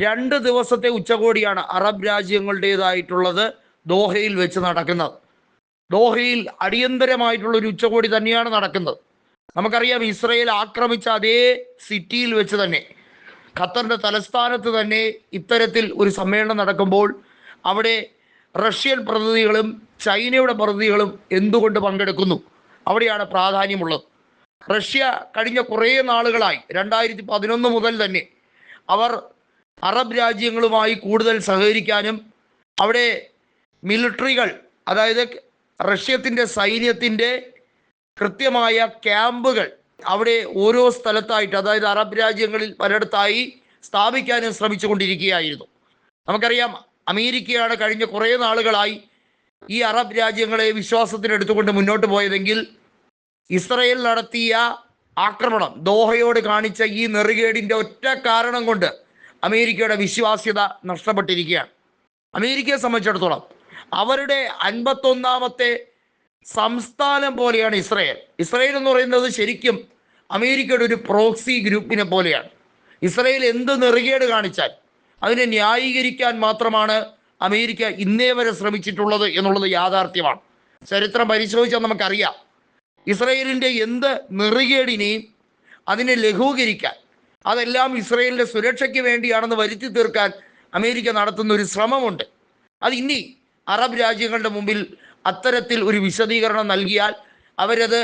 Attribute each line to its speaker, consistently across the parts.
Speaker 1: 2 ദിവസത്തെ ഉച്ചകോടിയാണ് അറബ് രാജ്യങ്ങളുടേതായിട്ടുള്ളത് ദോഹയിൽ വെച്ച് നടക്കുന്നത്. ദോഹയിൽ അടിയന്തരമായിട്ടുള്ളൊരു ഉച്ചകോടി തന്നെയാണ് നടക്കുന്നത്. നമുക്കറിയാം, ഇസ്രയേൽ ആക്രമിച്ച അതേ സിറ്റിയിൽ വെച്ച് തന്നെ, ഖത്തറിൻ്റെ തലസ്ഥാനത്ത് തന്നെ ഇത്തരത്തിൽ ഒരു സമ്മേളനം നടക്കുമ്പോൾ അവിടെ റഷ്യൻ പ്രതിനിധികളും ചൈനയുടെ പ്രതിനിധികളും എന്തുകൊണ്ട് പങ്കെടുക്കുന്നു? അവിടെയാണ് പ്രാധാന്യമുള്ളത്. റഷ്യ കഴിഞ്ഞ കുറേ നാളുകളായി 2011 മുതൽ തന്നെ അവർ അറബ് രാജ്യങ്ങളുമായി കൂടുതൽ സഹകരിക്കാനും അവിടെ മിലിറ്ററികൾ, അതായത് റഷ്യത്തിൻ്റെ സൈന്യത്തിൻ്റെ കൃത്യമായ ക്യാമ്പുകൾ അവിടെ ഓരോ സ്ഥലത്തായിട്ട്, അതായത് അറബ് രാജ്യങ്ങളിൽ പലയിടത്തായി സ്ഥാപിക്കാനും ശ്രമിച്ചുകൊണ്ടിരിക്കുകയായിരുന്നു. നമുക്കറിയാം, അമേരിക്കയാണ് കഴിഞ്ഞ കുറേ നാളുകളായി ഈ അറബ് രാജ്യങ്ങളെ വിശ്വാസത്തിനെടുത്തുകൊണ്ട് മുന്നോട്ട് പോയതെങ്കിൽ ഇസ്രയേൽ നടത്തിയ ആക്രമണം, ദോഹയോട് കാണിച്ച ഈ നെറുകേടിൻ്റെ ഒറ്റ കാരണം കൊണ്ട് അമേരിക്കയുടെ വിശ്വാസ്യത നഷ്ടപ്പെട്ടിരിക്കുകയാണ്. അമേരിക്കയെ സംബന്ധിച്ചിടത്തോളം അവരുടെ 51ാമത്തെ സംസ്ഥാനം പോലെയാണ് ഇസ്രയേൽ. ഇസ്രയേൽ എന്ന് പറയുന്നത് ശരിക്കും അമേരിക്കയുടെ ഒരു പ്രോക്സി ഗ്രൂപ്പിനെ പോലെയാണ്. ഇസ്രയേൽ എന്ത് നെറുകേട് കാണിച്ചാൽ അതിനെ ന്യായീകരിക്കാൻ മാത്രമാണ് അമേരിക്ക ഇന്നേ വരെ ശ്രമിച്ചിട്ടുള്ളത് എന്നുള്ളത് യാഥാർത്ഥ്യമാണ്. ചരിത്രം പരിശോധിച്ചാൽ നമുക്കറിയാം, ഇസ്രയേലിൻ്റെ എന്ത് നെറുകേടിനെയും അതിനെ ലഘൂകരിക്കാൻ, അതെല്ലാം ഇസ്രയേലിൻ്റെ സുരക്ഷയ്ക്ക് വേണ്ടിയാണെന്ന് വരുത്തി തീർക്കാൻ അമേരിക്ക നടത്തുന്ന ഒരു ശ്രമമുണ്ട്. അത് ഇനി അറബ് രാജ്യങ്ങളുടെ മുമ്പിൽ അത്തരത്തിൽ ഒരു വിശദീകരണം നൽകിയാൽ അവരത്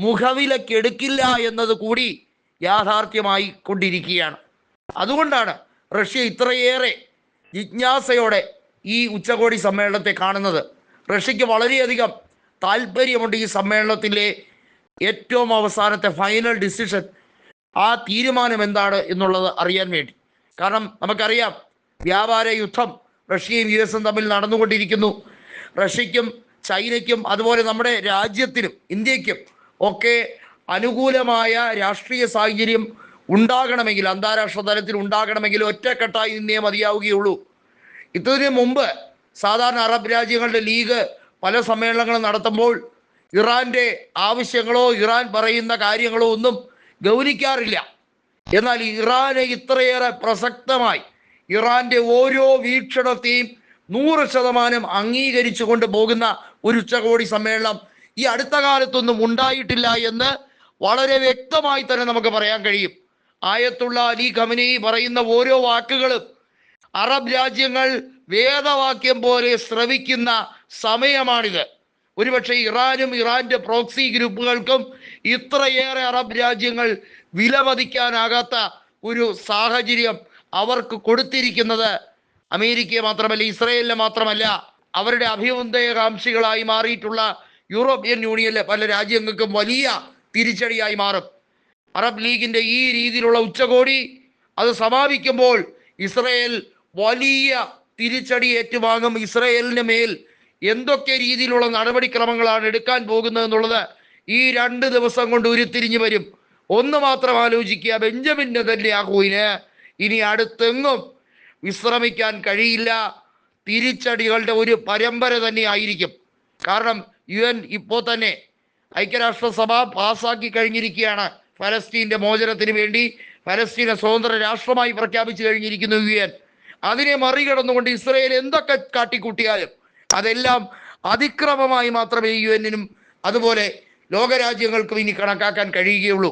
Speaker 1: മുഖവിലക്കെടുക്കില്ല എന്നത് കൂടി യാഥാർത്ഥ്യമായി കൊണ്ടിരിക്കുകയാണ്. അതുകൊണ്ടാണ് റഷ്യ ഇത്രയേറെ ജിജ്ഞാസയോടെ ഈ ഉച്ചകോടി സമ്മേളനത്തെ കാണുന്നത്. റഷ്യക്ക് വളരെയധികം താല്പര്യമുണ്ട് ഈ സമ്മേളനത്തിലെ ഏറ്റവും അവസാനത്തെ ഫൈനൽ ഡിസിഷൻ, ആ തീരുമാനം എന്താണ് എന്നുള്ളത് അറിയാൻ വേണ്ടി. കാരണം നമുക്കറിയാം, വ്യാപാര യുദ്ധം റഷ്യയും US തമ്മിൽ നടന്നുകൊണ്ടിരിക്കുന്നു. റഷ്യയ്ക്കും ചൈനയ്ക്കും അതുപോലെ നമ്മുടെ രാജ്യത്തിനും ഇന്ത്യക്കും ഒക്കെ അനുകൂലമായ രാഷ്ട്രീയ സാഹചര്യം ഉണ്ടാകണമെങ്കിൽ, അന്താരാഷ്ട്ര തലത്തിൽ ഉണ്ടാകണമെങ്കിൽ ഒറ്റക്കെട്ടായി നിന്നേ മതിയാവുകയുള്ളൂ. ഇതിനു മുമ്പ് സാധാരണ അറബ് രാജ്യങ്ങളുടെ ലീഗ് പല സമ്മേളനങ്ങളും നടത്തുമ്പോൾ ഇറാൻ്റെ ആവശ്യങ്ങളോ ഇറാൻ പറയുന്ന കാര്യങ്ങളോ ഒന്നും ഗൗനിക്കാറില്ല. എന്നാൽ ഇറാനെ ഇത്രയേറെ പ്രസക്തമായി ഇറാൻ്റെ ഓരോ വീക്ഷണത്തെയും 100% അംഗീകരിച്ചു കൊണ്ട് പോകുന്ന ഒരു ഉച്ചകോടി സമ്മേളനം ഈ അടുത്ത കാലത്തൊന്നും ഉണ്ടായിട്ടില്ല എന്ന് വളരെ വ്യക്തമായി തന്നെ നമുക്ക് പറയാൻ കഴിയും. ആയത്തുള്ള അലി ഖമനേയി പറയുന്ന ഓരോ വാക്കുകളും അറബ് രാജ്യങ്ങൾ വേദവാക്യം പോലെ ശ്രവിക്കുന്ന സമയമാണിത്. ഒരുപക്ഷെ ഇറാനും ഇറാൻ്റെ പ്രോക്സി ഗ്രൂപ്പുകൾക്കും ഇത്രയേറെ അറബ് രാജ്യങ്ങൾ വിലമതിക്കാനാകാത്ത ഒരു സാഹചര്യം അവർക്ക് കൊടുത്തിരിക്കുന്നത് അമേരിക്കയെ മാത്രമല്ല, ഇസ്രയേലിനെ മാത്രമല്ല, അവരുടെ അഭ്യുദയകാംക്ഷികളായി മാറിയിട്ടുള്ള യൂറോപ്യൻ യൂണിയനിലെ പല രാജ്യങ്ങൾക്കും വലിയ തിരിച്ചടിയായി മാറും. അറബ് ലീഗിൻ്റെ ഈ രീതിയിലുള്ള ഉച്ചകോടി അത് സമാപിക്കുമ്പോൾ ഇസ്രയേൽ വലിയ തിരിച്ചടി ഏറ്റുവാങ്ങും. ഇസ്രയേലിന് മേൽ എന്തൊക്കെ രീതിയിലുള്ള നടപടിക്രമങ്ങളാണ് എടുക്കാൻ പോകുന്നത് എന്നുള്ളത് ഈ 2 ദിവസം കൊണ്ട് ഉരുത്തിരിഞ്ഞു വരും. ഒന്ന് മാത്രം ആലോചിക്കുക, ബെഞ്ചമിൻ നെതന്യാഹുവിന് ഇനി അടുത്തെങ്ങും വിശ്രമിക്കാൻ കഴിയില്ല. തിരിച്ചടികളുടെ ഒരു പരമ്പര തന്നെ ആയിരിക്കും. കാരണം UN ഇപ്പോൾ തന്നെ ഐക്യരാഷ്ട്രസഭ പാസ്സാക്കി കഴിഞ്ഞിരിക്കുകയാണ്. ഫലസ്തീൻ്റെ മോചനത്തിന് വേണ്ടി ഫലസ്തീനെ സ്വതന്ത്ര രാഷ്ട്രമായി പ്രഖ്യാപിച്ചു കഴിഞ്ഞിരിക്കുന്നു UN. അതിനെ മറികടന്നുകൊണ്ട് ഇസ്രയേൽ എന്തൊക്കെ കാട്ടിക്കൂട്ടിയാലും അതെല്ലാം അതിക്രമമായി മാത്രമേ UN അതുപോലെ ലോകരാജ്യങ്ങൾക്കും ഇനി കണക്കാക്കാൻ കഴിയുകയുള്ളൂ.